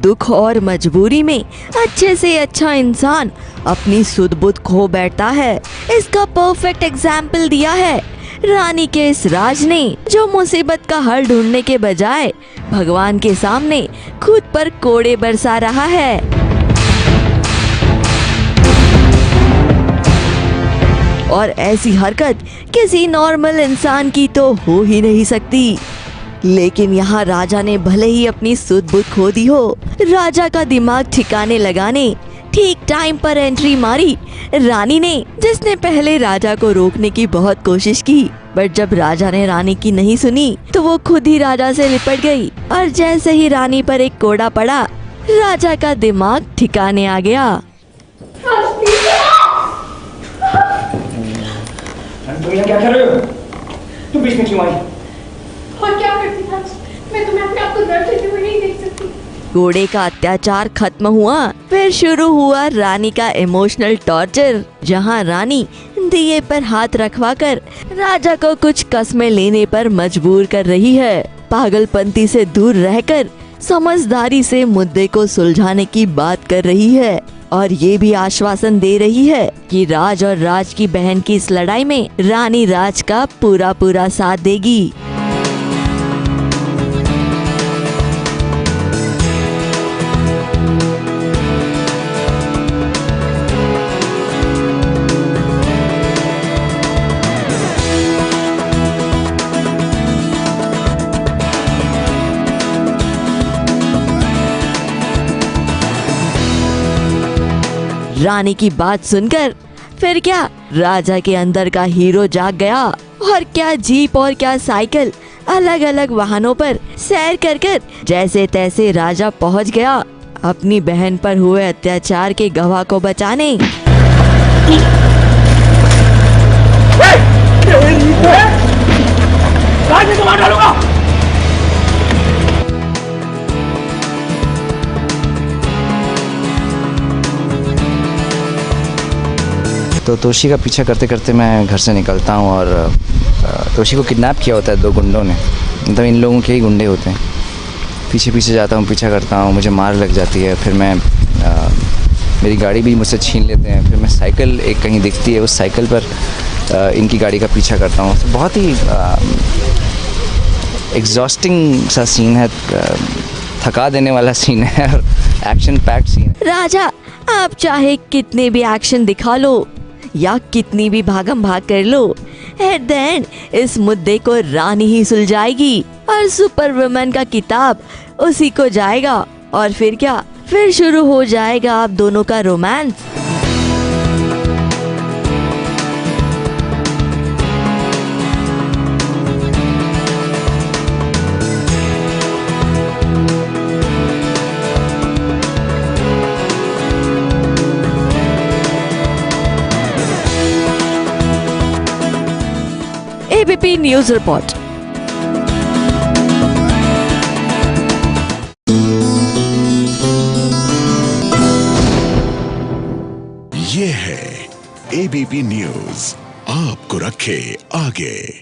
दुख और मजबूरी में अच्छे से अच्छा इंसान अपनी सुध बुध खो बैठता है। इसका परफेक्ट एग्जाम्पल दिया है रानी के इस राज ने, जो मुसीबत का हल ढूंढने के बजाय भगवान के सामने खुद पर कोड़े बरसा रहा है। और ऐसी हरकत किसी नॉर्मल इंसान की तो हो ही नहीं सकती। लेकिन यहाँ राजा ने भले ही अपनी सुध बुध खो दी हो, राजा का दिमाग ठिकाने लगाने ठीक टाइम पर एंट्री मारी रानी ने, जिसने पहले राजा को रोकने की बहुत कोशिश की, बट जब राजा ने रानी की नहीं सुनी तो वो खुद ही राजा से लिपट गई। और जैसे ही रानी पर एक कोड़ा पड़ा, राजा का दिमाग ठिकाने आ गया। तुम यहाँ क्या कर रहे हो? तुम बीच में क्यों आई? और क्या करती था? मैं तुम्हें अपने आप को दर्द देते हुए नहीं देख सकती। घोड़े का अत्याचार खत्म हुआ, फिर शुरू हुआ रानी का इमोशनल टॉर्चर, जहां रानी दिए पर हाथ रखवाकर राजा को कुछ कस्में लेने पर मजबूर कर रही है। पागलपंती से दूर रहकर समझदारी से मुद्दे को सुलझाने की बात कर रही है और ये भी आश्वासन दे रही है कि राज और राज की बहन की इस लड़ाई में रानी राज का पूरा साथ देगी। रानी की बात सुनकर फिर क्या राजा के अंदर का हीरो जाग गया, और क्या जीप और क्या साइकिल अलग अलग वाहनों पर सैर कर कर जैसे तैसे राजा पहुंच गया अपनी बहन पर हुए अत्याचार के गवाह को बचाने। तो तोशी का पीछा करते करते मैं घर से निकलता हूँ और तोशी को किडनैप किया होता है 2 गुंडों ने, मतलब इन लोगों के ही गुंडे होते हैं। पीछे पीछे जाता हूँ, पीछा करता हूँ, मुझे मार लग जाती है। फिर मैं मेरी गाड़ी भी मुझसे छीन लेते हैं। फिर मैं साइकिल एक कहीं दिखती है, उस साइकिल पर इनकी गाड़ी का पीछा करता हूँ। तो बहुत ही एग्जॉस्टिंग सा सीन है, थका देने वाला सीन है और एक्शन पैक्ड सीन है। राजा आप चाहे कितने भी एक्शन दिखा लो या कितनी भी भागम भाग कर लो, एट द एंड इस मुद्दे को रानी ही सुलझाएगी और सुपर वुमन का किताब उसी को जाएगा। और फिर क्या, फिर शुरू हो जाएगा आप दोनों का रोमांस। ABP news report. ये है एबीपी न्यूज, आपको रखे आगे।